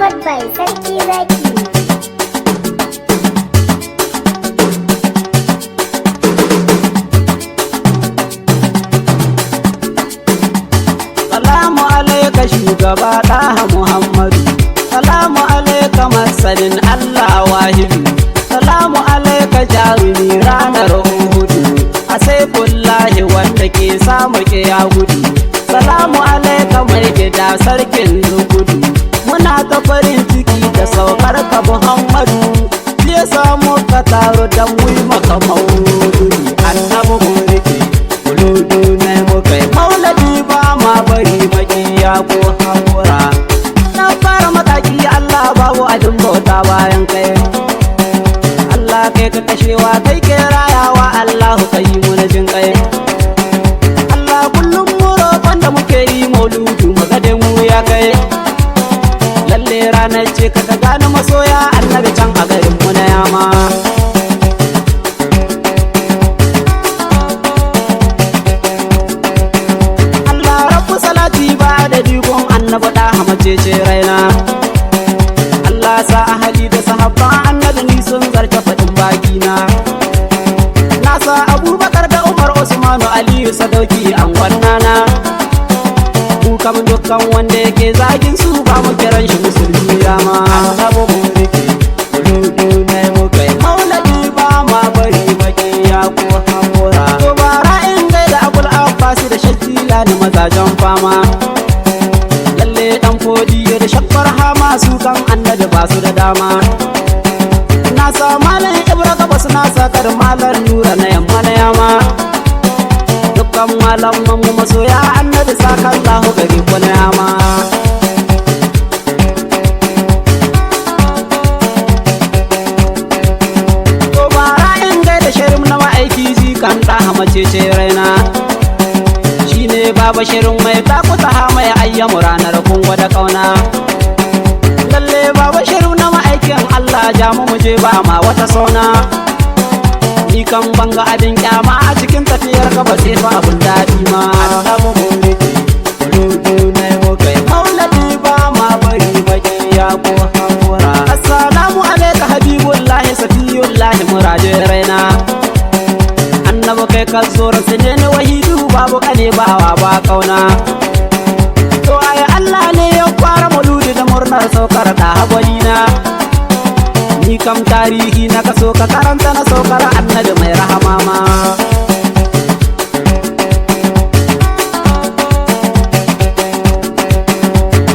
Record by Sarki Zaki. Salamu alaika shugaba ɗaha Muhammadu. Salamu alaika masanin Allah wahidu. Salamu alaika jarumi ranar Uhudu. A saifullahi wanda ke samu ke ya gudu. Salamu alaika mai gida sarkin zugudu. Muna ta farin ciki da saukar ka Muhammadu. Ya samu ka taro don mu maka maulidi. Annabi mu rike wuludu ne mu kai maulidi ba ma bari makiya ko hakura. Na fara mataki Allah babu abin bauta bayan kai. Allah kai ka kashewa kai ke rayawa Allahu kai mu na jin kai. Allah kullum mu roƙon da muke yi mauludu magade mu ya kai. Lalle ranar ce ka gane masoya annabi can a garin mu na yama. Annabi da hamacece raina Allah sa ahali da sahabban annabi ni sun zarce faɗin bakina. Na sa Abubakar da Umar Usmanu Aliyu Sadauki an gwannana. Mu kam dukkan wanda yake zagin su ba mu kiran shi musulmi rama. Annabi mu rike wuludu ne mu kai maulidi ba ma bari makiya ko hakura. To bara in gaida Abul Abbas da Shakila da mazajen fama. Dan fodiyo da shakkar hama su kan annabi ba su da dama. Na sa malam Ibra gabas na sakar malam Nura na yamma na yama. Dukkan malaman mu masoya annabi sakan lahu gari ko na yama. To bara in gaida shirin na ma'aiki ji kan da hamacece raina. Baba shirin mai takuta ha mai ayyamu ranar kunwa da kauna. Lalle baba shirin na ma'aikin Allah ja mu muje ba ma wata sauna. Ni kan banga abin kyama a cikin tafiyar ka ba sai fa abun daɗi ma. Annabi mu rike wuludu ne mu kai maulidi ba ma bari makiya ko hakura. Assalamu alaika habibullahi safiyullahi muraje raina. Annabi kai ka zo rasu ne ni wahidu babu kane bawa ba kauna. To ai Allah ne ya fara mauludi da murnar saukar da hagwalina. Ni kam tarihi na kaso ka karanta na saukar annabi mai rahama ma.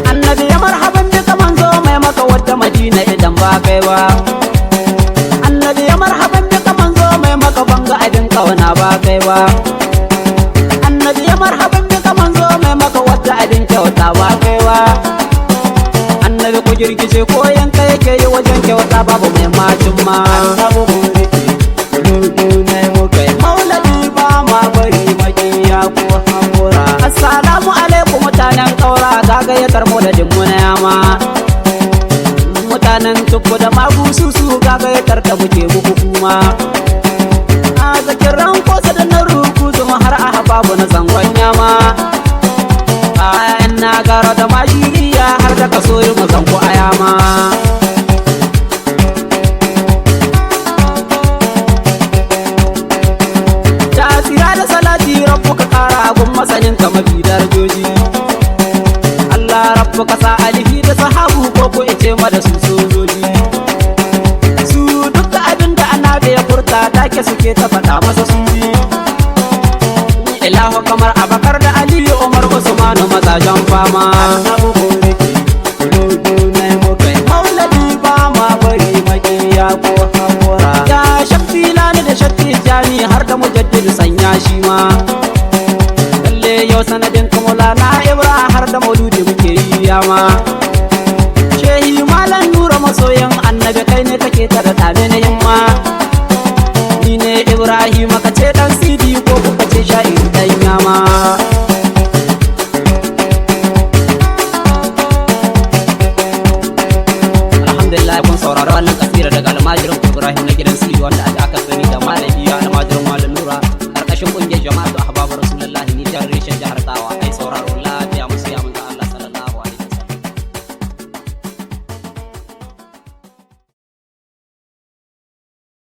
Annabi ya marhaban duka manzo mai maka wadda Madina idan ba kai ba. Annabi ya marhaban duka manzo mai maka banga abin kauna ba kai ba. Annabi ya marhaban duka manzo mai maka wadda abin kyauta ba kai ba. Annabi ku girgice ko yanka yake yi wajen kyauta babu mai macin ma. Annabi mu rike wuludu ne mu kai maulidi ba ma bari makiya ko hakura. Assalamu alaikum mutanen kaura gagayatar mu da dimmu na yama. Mutanen tukku da magusu su gagayatar da muke muku kuma. A zakiran kosa da na ruku zuma har a babu na zangon yama. A na gara da majiriya har da kaso yi mazanku a yama. Tasira da salati rabbu ka kara abun masanin ka mafi darajoji. Allah rabbu ka sa alihi da sahabu ko ko ice ma da su sojoji. Su duka abin da annabi ya furta take suke ta faɗa masa sun ji. Ilahu kamar Abakar da Aliyu Umar Usmanu mazajen fama. Annabi mu rike wuludu ne mu kai maulidi ba ma bari makiya ko hakura. Ya shakti lani da shakti jani har da mujaddid sanya shi ma. Lalle yau sanadin kamula na Ibra har da mauludi muke yi yama. Shehi malam Nura masoyin annabi kai ne kake ta da dame na yamma. Ni ne Ibrahim ka ce dan sidi ko kuka ce sha'iri dan yama. Alhamdulillah kun saurari wannan kasida daga almajirin Ibrahim na gidan